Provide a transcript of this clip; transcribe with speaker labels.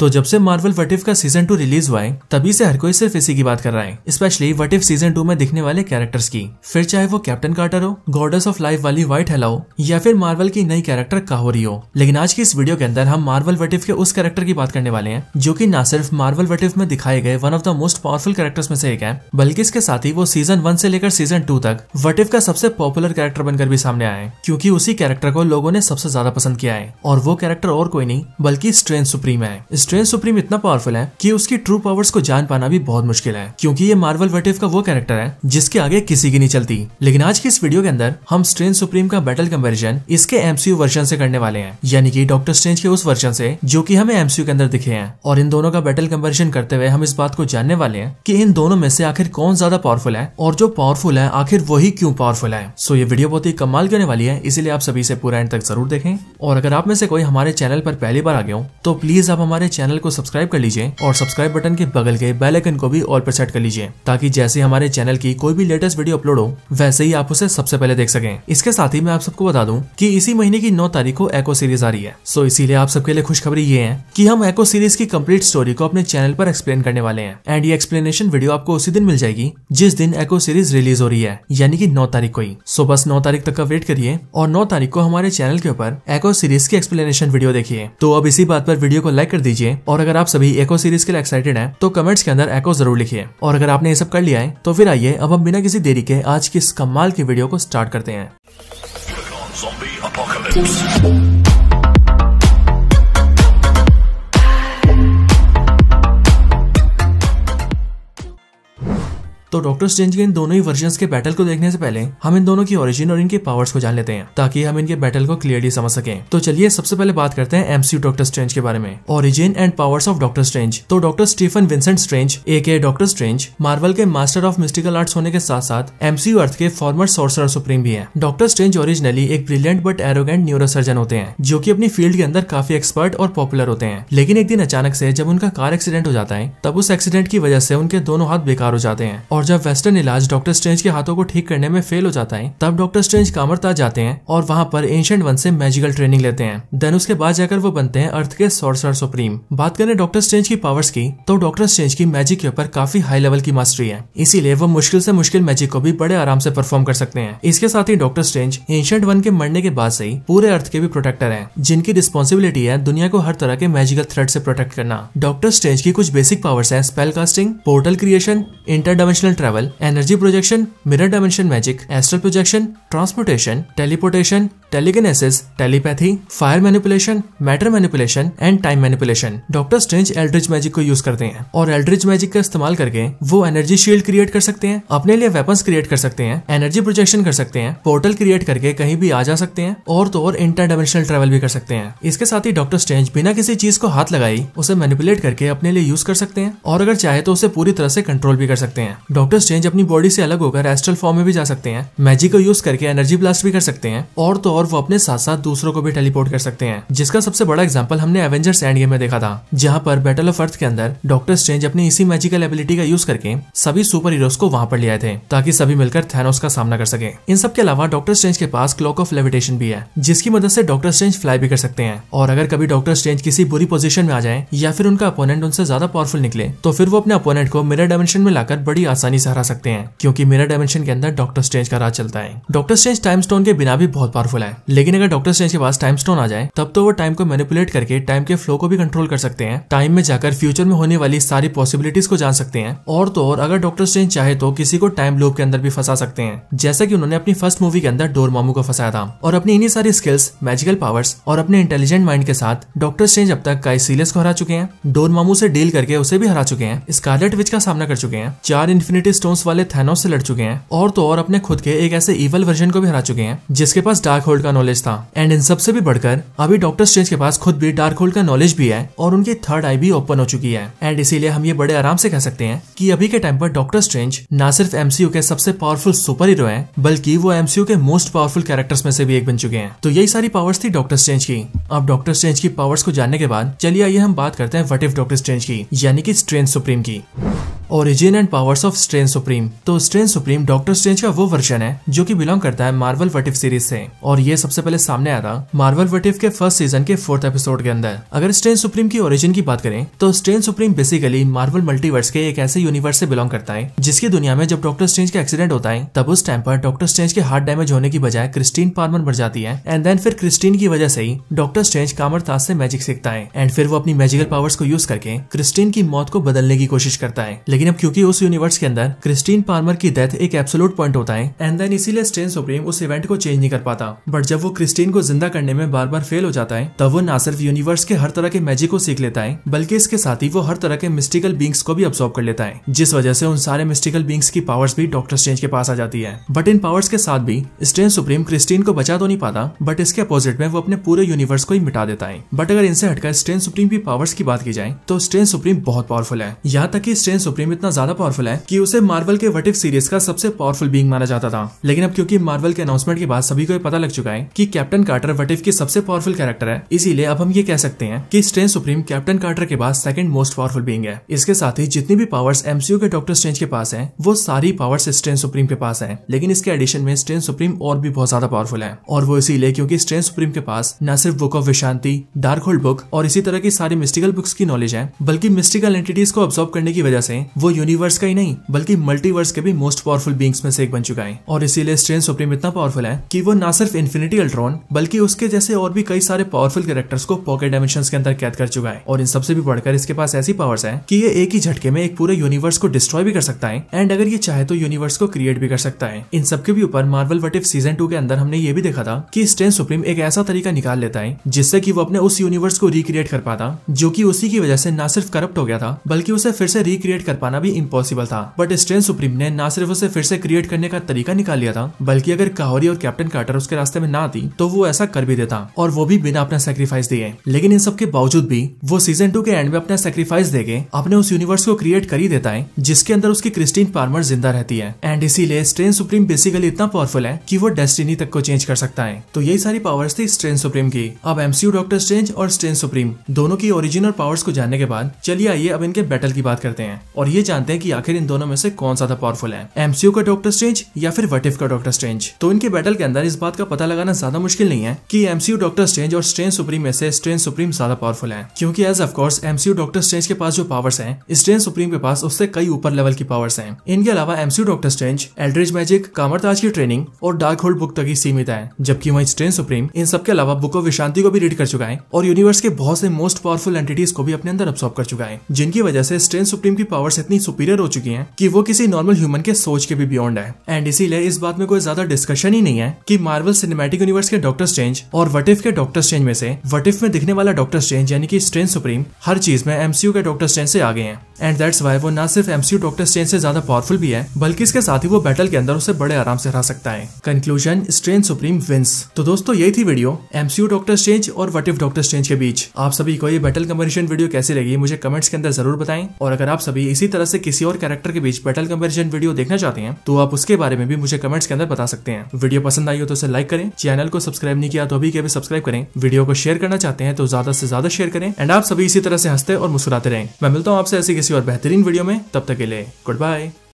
Speaker 1: तो जब से मार्वल व्हाट इफ का सीजन 2 रिलीज हुआ है तभी से हर कोई सिर्फ इसी की बात कर रहा है, स्पेशली व्हाट इफ सीजन 2 में दिखने वाले कैरेक्टर्स की। फिर चाहे वो कैप्टन कार्टर हो, गॉडेस ऑफ लाइफ वाली व्हाइट हेला हो या फिर मार्वल की नई कैरेक्टर काहोरी हो। लेकिन आज की इस वीडियो के अंदर हम मार्वल व्हाट इफ के उस कैरेक्टर की बात करने वाले हैं जो कि ना सिर्फ मार्वल व्हाट इफ में दिखाए गए one of the most powerful characters में से एक है, बल्कि इसके साथ ही वो सीजन 1 से लेकर सीजन 2 तक व्हाट इफ का सबसे पॉपुलर कैरेक्टर बनकर भी सामने आया है, क्योंकि उसी कैरेक्टर को लोगों ने सबसे ज्यादा पसंद किया है। और वो कैरेक्टर और कोई नहीं बल्कि स्ट्रेंज सुप्रीम है। स्ट्रेंज सुप्रीम इतना पावरफुल है कि उसकी ट्रू पावर्स को जान पाना भी बहुत मुश्किल है, क्योंकि ये मार्वल व्हाट इफ का वो कैरेक्टर है जिसके आगे किसी की नहीं चलती। लेकिन आज की इस वीडियो के अंदर हम स्ट्रेंज सुप्रीम का बैटल कंपैरिजन इसके एमसीयू वर्जन से करने वाले हैं, यानी कि डॉक्टर स्ट्रेंज के उस वर्जन से जो कि हमें एमसीयू के अंदर दिखे हैं। और इन दोनों का बैटल कंपैरिजन करते हुए हम इस बात को जानने वाले हैं कि इन दोनों में से आखिर कौन ज्यादा पावरफुल है और जो पावरफुल है आखिर वही क्यों पावरफुल है। सो ये वीडियो बहुत ही कमाल की होने वाली है, इसीलिए आप सभी से पूरा एंड तक जरूर देखें। और अगर आप में से कोई हमारे चैनल पर पहली बार आ गए हो तो प्लीज आप हमारे चैनल को सब्सक्राइब कर लीजिए और सब्सक्राइब बटन के बगल के बेल आइकन को भी ऑल पर सेट कर लीजिए, ताकि जैसे हमारे चैनल की कोई भी लेटेस्ट वीडियो अपलोड हो वैसे ही आप उसे सबसे पहले देख सकें। इसके साथ ही मैं आप सबको बता दूं कि इसी महीने की 9 तारीख को एको सीरीज आ रही है। सो इसीलिए आप सबके लिए खुशखबरी ये है कि हम एको सीरीज की कंप्लीट स्टोरी को अपने चैनल पर एक्सप्लेन करने वाले हैं। एंड ये एक्सप्लेनेशन वीडियो आपको उसी दिन मिल जाएगी जिस दिन एको सीरीज रिलीज हो रही है, यानी कि 9 तारीख को ही। सो बस 9 तारीख तक का वेट करिए और 9 तारीख को हमारे चैनल के ऊपर एको सीरीज की एक्सप्लेनेशन वीडियो देखिए। तो अब इसी बात पर वीडियो को लाइक कर दीजिए, और अगर आप सभी एको सीरीज के लिए एक्साइटेड हैं तो कमेंट्स के अंदर एको जरूर लिखिए। और अगर आपने ये सब कर लिया है तो फिर आइए अब हम बिना किसी देरी के आज की इस कमाल की वीडियो को स्टार्ट करते हैं। तो डॉक्टर स्ट्रेंज के इन दोनों ही वर्जन्स के बैटल को देखने से पहले हम इन दोनों की ओरिजिन और इनके पावर्स को जान लेते हैं, ताकि हम इनके बैटल को क्लियरली समझ सकें। तो चलिए सबसे पहले बात करते हैं एमसीयू डॉक्टर स्ट्रेंज के बारे में। Origin and powers of doctor strange. तो डॉक्टर स्टीफन विंसेंट स्ट्रेंज एके डॉक्टर स्ट्रेंज मार्वल के मास्टर ऑफ मिस्टिकल आर्ट्स होने के साथ साथ एमसीयू अर्थ के फॉर्मर सोर्सरर सुप्रीम भी है। डॉक्टर स्ट्रेंज ओरिजिनली एक ब्रिलियंट बट एरोगेंट न्यूरोसर्जन होते हैं जो कि अपनी फील्ड के अंदर काफी एक्सपर्ट और पॉपुलर होते हैं। लेकिन एक दिन अचानक से जब उनका कार एक्सीडेंट हो जाता है तब उस एक्सीडेंट की वजह से उनके दोनों हाथ बेकार हो जाते हैं, और जब वेस्टर्न इलाज डॉक्टर स्ट्रेंज के हाथों को ठीक करने में फेल हो जाता है तब डॉक्टर स्ट्रेंज कामरता जाते हैं और वहां पर एंशिएंट वन से मैजिकल ट्रेनिंग लेते हैं। देन उसके बाद जाकर वो बनते हैं अर्थ के सोर्सरर सुप्रीम। बात करें डॉक्टर स्ट्रेंज की पावर्स की तो डॉक्टर स्ट्रेंज की मैजिक के ऊपर काफी हाई लेवल की मास्टरी है, इसीलिए वो मुश्किल से मुश्किल मैजिक को भी बड़े आराम से परफॉर्म कर सकते हैं। इसके साथ ही डॉक्टर स्ट्रेंज एंशिएंट वन के मरने के बाद से ही पूरे अर्थ के भी प्रोटेक्टर है, जिनकी रिस्पॉन्सिबिलिटी है दुनिया को हर तरह के मैजिकल थ्रेट से प्रोटेक्ट करना। डॉक्टर स्ट्रेंज की कुछ बेसिक पावर्स है spell casting, portal creation, interdimensional travel, energy projection, mirror dimension magic, astral projection, transportation, teleportation, telekinesis, telepathy, fire manipulation, matter manipulation and time manipulation. Doctor Strange Eldritch magic को use करते हैं और Eldridge magic का इस्तेमाल करके वो energy shield create कर सकते हैं, अपने लिए वेपन्स क्रिएट कर सकते हैं, एनर्जी प्रोजेक्शन कर सकते हैं, पोर्टल क्रिएट करके कहीं भी आ जा सकते हैं, और तो और इंटरडायमेंशनल ट्रैवल भी कर सकते हैं। इसके साथ ही डॉक्टर स्ट्रेंज बिना किसी चीज को हाथ लगाई उसे मैनिपुलेट करके अपने लिए यूज कर सकते हैं, और अगर चाहे तो उसे पूरी तरह से कंट्रोल भी कर सकते हैं। डॉक्टर स्ट्रेंज अपनी बॉडी से अलग होकर एस्ट्रल फॉर्म में भी जा सकते हैं, मैजिक को यूज करके एनर्जी ब्लास्ट भी कर सकते हैं, और तो और वो अपने साथ साथ दूसरों को भी टेलीपोर्ट कर सकते हैं, जिसका सबसे बड़ा एग्जांपल हमने एवेंजर्स एंड गेम में देखा था, जहां पर बैटल ऑफ अर्थ के अंदर डॉक्टर स्ट्रेंज अपनी इसी मैजिकल एबिलिटी का यूज करके सभी सुपर हीरोज को वहां पर ले आए थे ताकि सभी मिलकर थैनोस का सामना कर सके। इन सब के अलावा डॉक्टर स्ट्रेंज के पास क्लॉक ऑफ लेविटेशन भी है, जिसकी मदद से डॉक्टर स्ट्रेंज फ्लाई भी कर सकते हैं, और अगर कभी डॉक्टर स्ट्रेंज किसी बुरी पोजीशन में आ जाए या फिर उनका अपोनेंट उनसे ज्यादा पावरफुल निकले तो फिर वो अपने अपोनेंट को मिरर डायमेंशन में लाकर बड़ी आसानी से हरा सकते हैं, क्योंकि मिरर डायमेंशन के अंदर डॉक्टर स्ट्रेंज का राज चलता है। डॉक्टर स्ट्रेंज टाइम स्टोन के बिना भी बहुत पावरफुल है, लेकिन अगर डॉक्टर स्ट्रेंज के पास टाइम स्टोन आ जाए तब तो वो टाइम को मैनिपुलेट करके टाइम के फ्लो को भी कंट्रोल कर सकते हैं, टाइम में जाकर फ्यूचर में होने वाली सारी पॉसिबिलिटीज को जान सकते हैं, और तो और अगर डॉक्टर स्ट्रेंज चाहे तो किसी को टाइम लूप के अंदर भी फंसा सकते हैं, जैसा कि उन्होंने अपनी फर्स्ट मूवी के अंदर डोरमामू को फंसाया था। और अपनी इन्हीं सारी स्किल्स, मैजिकल पावर्स और अपने इंटेलिजेंट माइंड के साथ डॉक्टर स्ट्रेंज अब तक काइसिलियस को हरा चुके हैं, डोरमामू से डील करके उसे भी हरा चुके हैं, स्कारलेट विच का सामना कर चुके हैं, 4 इन्फिनिटी स्टोन्स वाले थैनोस से लड़ चुके हैं, और तो और अपने खुद के एक ऐसे इवल वर्जन को भी हरा चुके हैं जिसके पास डार्क होल्ड का नॉलेज था। एंड इन सबसे भी बढ़कर अभी डॉक्टर स्ट्रेंज के पास खुद भी डार्क होल्ड का नॉलेज भी है और उनकी थर्ड आई भी ओपन हो चुकी है। एंड इसीलिए हम ये बड़े आराम से कह सकते हैं कि अभी के टाइम पर डॉक्टर स्ट्रेंज ना सिर्फ एमसीयू के सबसे पावरफुल सुपर हीरो हैं, बल्कि वो एमसीयू के मोस्ट पावरफुल कैरेक्टर्स में से भी एक बन चुके हैं। तो यही सारी पावर्स थी डॉक्टर स्ट्रेंज की। अब डॉक्टर स्ट्रेंज की पावर्स को जानने के बाद चलिए आइए हम बात करते हैं व्हाट इफ डॉक्टर स्ट्रेंज की, यानी कि स्ट्रेंज सुप्रीम की। Origin and powers of strange supreme. तो स्ट्रेंज सुप्रीम डॉक्टर स्ट्रेंज का वो वर्जन है जो कि बिलोंग करता है मार्वल व्हाट इफ सीरीज से, और ये सबसे पहले सामने आया था मार्वल व्हाट इफ के फर्स्ट सीजन के 4th एपिसोड के अंदर। अगर स्ट्रेंज सुप्रीम की ओरिजिन की बात करें तो strange supreme basically Marvel multiverse के एक ऐसे यूनिवर्स से बिलोंग करता है जिसकी दुनिया में जब डॉक्टर स्ट्रेंज का एक्सीडेंट होता है तब उस टाइम पर डॉक्टर स्ट्रेंज के हार्ट डैमेज होने की बजाय क्रिस्टीन पार्मर मर जाती है, एंड देन फिर क्रिस्टीन की वजह से ही डॉक्टर स्ट्रेंज कामरतास से मैजिक सीखता है, एंड फिर वो अपनी मैजिकल पावर्स को यूज करके क्रिस्टीन की मौत को बदलने की कोशिश करता है। लेकिन अब क्योंकि उस यूनिवर्स के अंदर क्रिस्टीन पार्मर की डेथ एक एब्सोल्यूट पॉइंट होता है, एंड देन इसीलिए स्ट्रेंज सुप्रीम उस इवेंट को चेंज नहीं कर पाता। बट जब वो क्रिस्टीन को जिंदा करने में बार बार फेल हो जाता है तब वो ना सिर्फ यूनिवर्स के हर तरह के मैजिक को सीख लेता है बल्कि इसके साथ ही वो हर तरह के मिस्टिकल बींग्स को भी अब्सॉर्ब कर लेता है, जिस वजह से उन सारे मिस्टिकल बींग्स की पावर्स भी डॉक्टर स्ट्रेंज के पास आ जाती है। बट इन पावर्स के साथ भी स्ट्रेंज सुप्रीम क्रिस्टीन को बचा तो नहीं पाता, बट इसके अपोजिट में वो अपने पूरे यूनिवर्स को ही मिटा देता है। बट अगर इनसे हटकर स्ट्रेंज सुप्रीम की पावर्स की बात की जाए तो स्ट्रेंज सुप्रीम बहुत पावरफुल है। यहाँ तक कि स्ट्रेंज सुप्रीम इतना ज्यादा पावरफुल है कि उसे मार्वल के व्हाट इफ सीरीज का सबसे पावरफुल बीइंग माना जाता था। लेकिन अब क्योंकि मार्वल के अनाउंसमेंट के बाद सभी को पता लग चुका है कि कैप्टन कार्टर व्हाट इफ की सबसे पावरफुल कैरेक्टर है, इसीलिए अब हम ये कह सकते हैं कि स्ट्रेंज सुप्रीम कैप्टन कार्टर के बाद सेकंड मोस्ट पावरफुल बीइंग है। इसके साथ ही जितनी भी पावर्स एमसीयू के डॉक्टर स्ट्रेंज के पास है वो सारी पावर्स स्ट्रेंज सुप्रीम के पास है, लेकिन इसके एडिशन में स्ट्रेंज सुप्रीम और भी बहुत ज्यादा पावरफुल है, और वो इसीलिए क्योंकि स्ट्रेंज सुप्रीम के पास न सिर्फ book of विशांति, dark hold book और इसी तरह की सारी मिस्टिकल बुक्स की नॉलेज है, बल्कि मिस्टिकल एंटिटीज को अब्सॉर्ब करने की वजह से वो यूनिवर्स का ही नहीं बल्कि मल्टीवर्स के भी मोस्ट पावरफुल बीइंग्स में से एक बन चुका है। और इसीलिए स्ट्रेंज सुप्रीम इतना पावरफुल है कि वो न सिर्फ इन्फिनिटी अल्ट्रॉन बल्कि उसके जैसे और भी कई सारे पावरफुल कैरेक्टर्स को पॉकेट डायमेंशंस के अंदर कैद कर चुका है, और इन सबसे भी बढ़कर इसके पास ऐसी पावर्स है कि ये एक ही झटके में एक पूरे यूनिवर्स को डिस्ट्रॉय भी कर सकता है, एंड अगर ये चाहे तो यूनिवर्स को क्रिएट भी कर सकता है। इन सबके भी ऊपर मार्वल व्हाट इफ सीजन 2 के अंदर हमने ये भी देखा था कि स्ट्रेंज सुप्रीम एक ऐसा तरीका निकाल लेता है जिससे कि वो अपने उस यूनिवर्स को रिक्रिएट कर पाता जो कि उसी की वजह से न सिर्फ करप्ट हो गया था बल्कि उसे फिर से रिक्रिएट कर पाना भी इम्पॉसिबल था। बट स्ट्रेंज सुप्रीम ने न सिर्फ उसे फिर से क्रिएट करने का तरीका निकाल लिया था बल्कि अगर काहरी और कैप्टन कार्टर उसके रास्ते में ना आती तो वो ऐसा कर भी देता, और वो भी बिना अपना सैक्रिफाइस दिए। लेकिन इन सब के बावजूद भी वो सीजन 2 के एंड में अपना सैक्रिफाइस देके अपने उस यूनिवर्स को क्रिएट कर ही देता है जिसके अंदर उसकी क्रिस्टीन पार्मर जिंदा रहती है, एंड इसीलिए स्ट्रेंज सुप्रीम बेसिकली इतना पावरफुल है कि वो डेस्टिनी तक को चेंज कर सकता है। तो यही सारी पावर्स थी स्ट्रेंज सुप्रीम की। अब एमसीयू डॉक्टर स्ट्रेंज और स्ट्रेंज सुप्रीम दोनों की ओरिजिनल पावर्स को जानने के बाद चलिए आइए अब इनके बैटल की बात करते हैं और ये जानते हैं कि आखिर इन दोनों में से कौन ज्यादा पावरफुल है, एमसीयू का डॉक्टर स्ट्रेंज या फिर व्हाट इफ का डॉक्टर स्ट्रेंज। तो इनके बैटल के अंदर इस बात का पता लगाना ज्यादा मुश्किल नहीं है कि एमसीयू डॉक्टर स्ट्रेंज और स्ट्रेंज सुप्रीम में से स्ट्रेंज सुप्रीम ज्यादा पावरफुल है, क्योंकि as of course MCU Doctor Strange के पास जो पावर्स हैं स्ट्रेंज सुप्रीम के पास उससे कई ऊपर लेवल की पावर्स हैं। इनके अलावा MCU Doctor Strange Eldritch magic, Kamar Taj की ट्रेनिंग और डार्क होल्ड बुक तक ही सीमित है, जबकि वहीं स्ट्रेंज सुप्रीम इन सब के अलावा बुक ऑफ विशांति को भी रीड कर चुका है और यूनिवर्स के बहुत से मोस्ट पावरफुल एंटिटीज को भी अपने अंदर अब्सॉर्ब कर चुका है, जिनकी वजह से स्ट्रेंज सुप्रीम की पावर्स इतनी सुपीरियर हो चुकी हैं कि वो किसी नॉर्मल ह्यूमन के सोच के भी बियॉन्ड है। एंड इसीलिए इस बात में कोई ज्यादा डिस्कशन ही नहीं है कि मार्वल सिनेमैटिक यूनिवर्स के डॉक्टर स्ट्रेंज और व्हाट इफ के डॉक्टर स्ट्रेंज में से व्हाट इफ में दिखने वाला डॉक्टर स्ट्रेंज यानी कि स्ट्रेंज सुप्रीम हर चीज में एमसीयू के डॉक्टर स्ट्रेंज से आगे हैं, एंड दैट्स व्हाई वो ना सिर्फ एमसीयू डॉक्टर स्ट्रेंज से ज्यादा पावरफुल भी है बल्कि इसके साथ ही वो बैटल के अंदर उसे बड़े आराम से हरा सकता है। Conclusion, Strange Supreme wins. तो दोस्तों यही थी वीडियो एमसीयू डॉक्टर स्ट्रेंज और व्हाट इफ डॉक्टर स्ट्रेंज के बीच। आप सभी को ये बैटल कंपैरिजन वीडियो कैसी लगी मुझे कमेंट्स के अंदर जरूर बताएं, और अगर आप सभी इसी तरह से किसी और कैरेक्टर के बीच बैटल कंपैरिजन वीडियो देखना चाहते हैं तो आप उसके बारे में भी मुझे कमेंट्स के अंदर बता सकते हैं। वीडियो पसंद आई हो तो उसे लाइक करें, चैनल को सब्सक्राइब नहीं किया तो अभी के भी सब्सक्राइब करें, वीडियो को शेयर करना चाहते हैं तो ज्यादा से ज्यादा शेयर करें, एंड आप सभी इसी तरह से हंसते और मुस्कुराते रहें। मैं मिलता हूँ आपसे ऐसी किसी और बेहतरीन वीडियो में, तब तक के लिए गुड बाय।